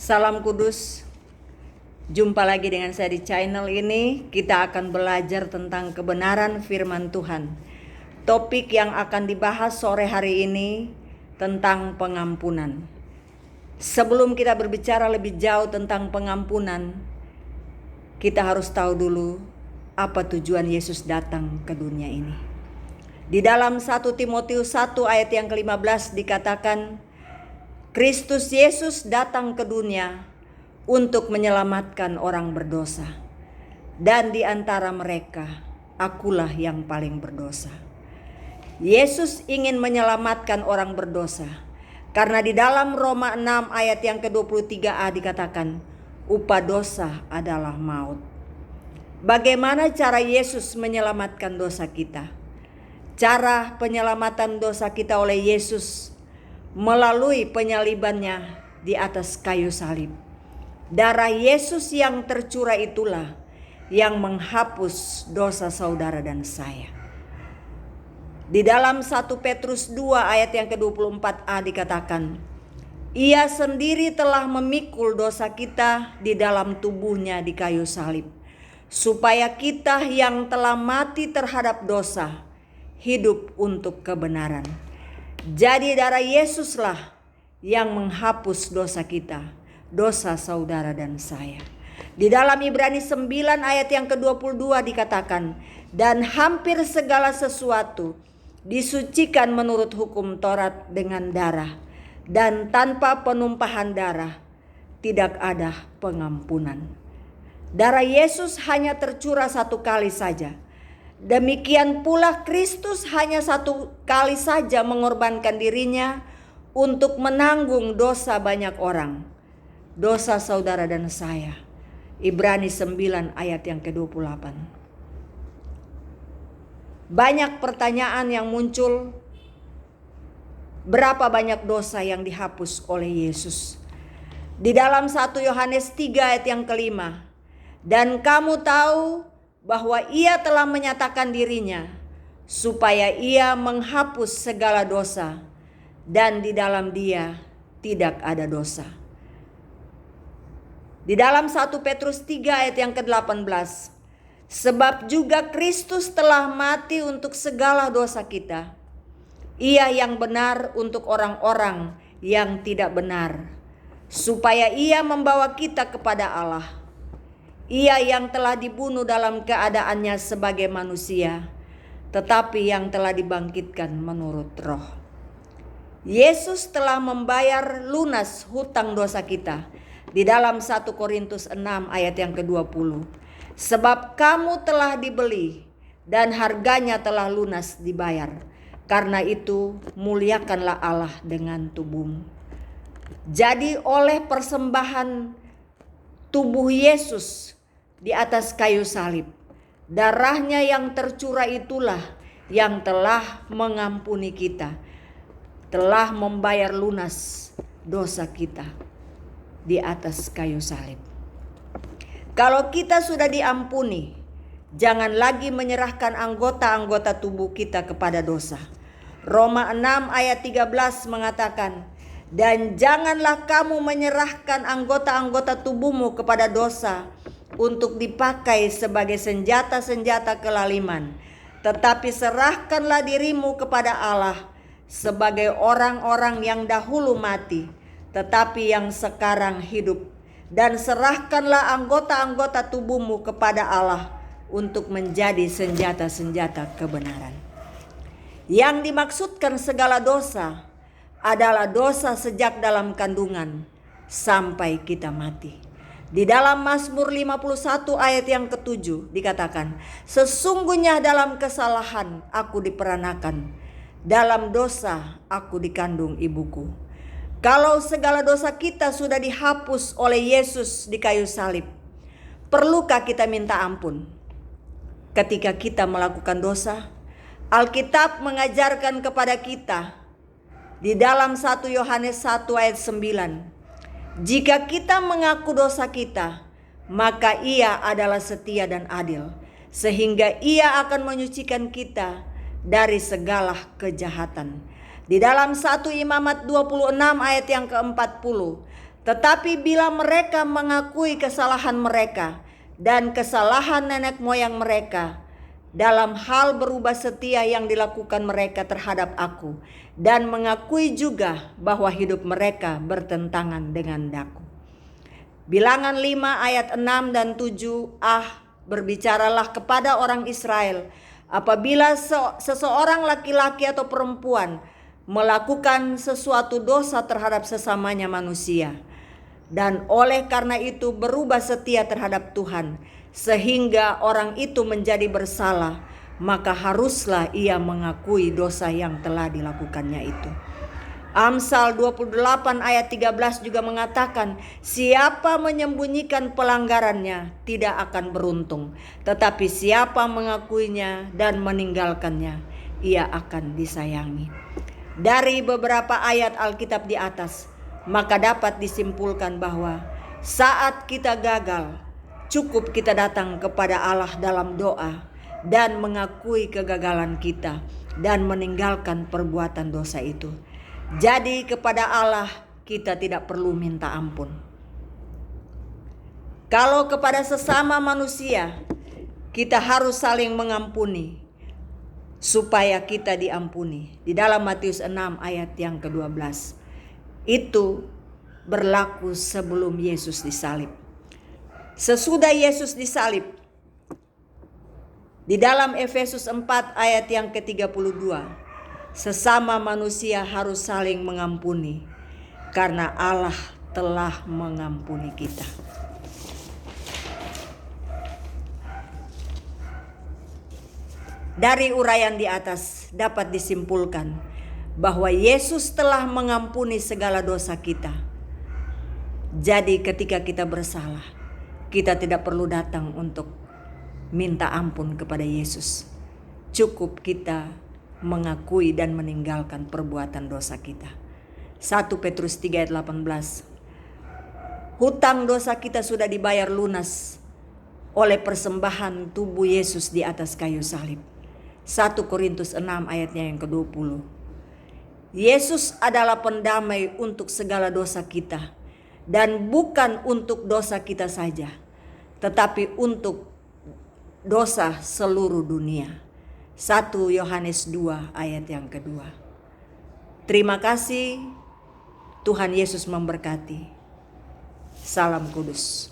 Salam Kudus. Jumpa lagi dengan saya di channel ini. Kita akan belajar tentang kebenaran firman Tuhan. Topik yang akan dibahas sore hari ini tentang pengampunan. Sebelum kita berbicara lebih jauh tentang pengampunan, kita harus tahu dulu apa tujuan Yesus datang ke dunia ini. Di dalam 1 Timotius 1 ayat yang ke-15 dikatakan, Kristus Yesus datang ke dunia untuk menyelamatkan orang berdosa. Dan di antara mereka, akulah yang paling berdosa. Yesus ingin menyelamatkan orang berdosa. Karena di dalam Roma 6 ayat yang ke-23a dikatakan, upah dosa adalah maut. Bagaimana cara Yesus menyelamatkan dosa kita? Cara penyelamatan dosa kita oleh Yesus melalui penyalibannya di atas kayu salib. Darah Yesus yang tercurah itulah yang menghapus dosa saudara dan saya. Di dalam 1 Petrus 2 ayat yang ke-24a dikatakan, Ia sendiri telah memikul dosa kita di dalam tubuhnya di kayu salib, supaya kita yang telah mati terhadap dosa, hidup untuk kebenaran. Jadi darah Yesuslah yang menghapus dosa kita, dosa saudara dan saya. Di dalam Ibrani 9 ayat yang ke-22 dikatakan, dan hampir segala sesuatu disucikan menurut hukum Taurat dengan darah, dan tanpa penumpahan darah tidak ada pengampunan. Darah Yesus hanya tercurah satu kali saja. Demikian pula Kristus hanya satu kali saja mengorbankan dirinya untuk menanggung dosa banyak orang. Dosa saudara dan saya. Ibrani 9 ayat yang ke-28. Banyak pertanyaan yang muncul. Berapa banyak dosa yang dihapus oleh Yesus? Di dalam 1 Yohanes 3 ayat yang ke-5. Dan kamu tahu bahwa Ia telah menyatakan dirinya supaya Ia menghapus segala dosa, dan di dalam Dia tidak ada dosa. Di dalam 1 Petrus 3 ayat yang ke-18, sebab juga Kristus telah mati untuk segala dosa kita, Ia yang benar untuk orang-orang yang tidak benar, supaya Ia membawa kita kepada Allah. Ia yang telah dibunuh dalam keadaannya sebagai manusia, tetapi yang telah dibangkitkan menurut roh. Yesus telah membayar lunas hutang dosa kita. Di dalam 1 Korintus 6 ayat yang ke-20. Sebab kamu telah dibeli dan harganya telah lunas dibayar. Karena itu muliakanlah Allah dengan tubuhmu. Jadi oleh persembahan tubuh Yesus di atas kayu salib, darahnya yang tercurah itulah yang telah mengampuni kita, telah membayar lunas dosa kita di atas kayu salib. Kalau kita sudah diampuni, jangan lagi menyerahkan anggota-anggota tubuh kita kepada dosa. Roma 6 ayat 13 mengatakan, dan janganlah kamu menyerahkan anggota-anggota tubuhmu kepada dosa untuk dipakai sebagai senjata-senjata kelaliman, tetapi serahkanlah dirimu kepada Allah sebagai orang-orang yang dahulu mati, tetapi yang sekarang hidup, dan serahkanlah anggota-anggota tubuhmu kepada Allah untuk menjadi senjata-senjata kebenaran. Yang dimaksudkan segala dosa adalah dosa sejak dalam kandungan sampai kita mati. Di dalam Mazmur 51 ayat yang ke-7 dikatakan, sesungguhnya dalam kesalahan aku diperanakan, dalam dosa aku dikandung ibuku. Kalau segala dosa kita sudah dihapus oleh Yesus di kayu salib, perlukah kita minta ampun? Ketika kita melakukan dosa, Alkitab mengajarkan kepada kita di dalam 1 Yohanes 1 ayat 9, jika kita mengaku dosa kita, maka Ia adalah setia dan adil, sehingga Ia akan menyucikan kita dari segala kejahatan. Di dalam 1 Imamat 26 ayat yang ke-40, Tetapi bila mereka mengakui kesalahan mereka dan kesalahan nenek moyang mereka dalam hal berubah setia yang dilakukan mereka terhadap aku, dan mengakui juga bahwa hidup mereka bertentangan dengan Aku. Bilangan 5 ayat 6 dan 7, berbicaralah kepada orang Israel, apabila seseorang laki-laki atau perempuan melakukan sesuatu dosa terhadap sesamanya manusia, dan oleh karena itu berubah setia terhadap Tuhan, sehingga orang itu menjadi bersalah, maka haruslah ia mengakui dosa yang telah dilakukannya itu. Amsal 28 ayat 13 juga mengatakan, siapa menyembunyikan pelanggarannya tidak akan beruntung, tetapi siapa mengakuinya dan meninggalkannya, ia akan disayangi. Dari beberapa ayat Alkitab di atas, maka dapat disimpulkan bahwa saat kita gagal, cukup kita datang kepada Allah dalam doa dan mengakui kegagalan kita dan meninggalkan perbuatan dosa itu. Jadi kepada Allah kita tidak perlu minta ampun. Kalau kepada sesama manusia, kita harus saling mengampuni supaya kita diampuni. Di dalam Matius 6 ayat yang ke-12. Itu berlaku sebelum Yesus disalib. Sesudah Yesus disalib, di dalam Efesus 4 ayat yang ke-32, sesama manusia harus saling mengampuni karena Allah telah mengampuni kita. Dari uraian di atas dapat disimpulkan bahwa Yesus telah mengampuni segala dosa kita. Jadi ketika kita bersalah, kita tidak perlu datang untuk minta ampun kepada Yesus. Cukup kita mengakui dan meninggalkan perbuatan dosa kita. 1 Petrus 3 ayat 18. Hutang dosa kita sudah dibayar lunas oleh persembahan tubuh Yesus di atas kayu salib. 1 Korintus 6 ayatnya yang ke-20. Yesus adalah pendamai untuk segala dosa kita, dan bukan untuk dosa kita saja, tetapi untuk dosa seluruh dunia. 1 Yohanes 2 ayat yang kedua. Terima kasih. Tuhan Yesus memberkati. Salam kudus.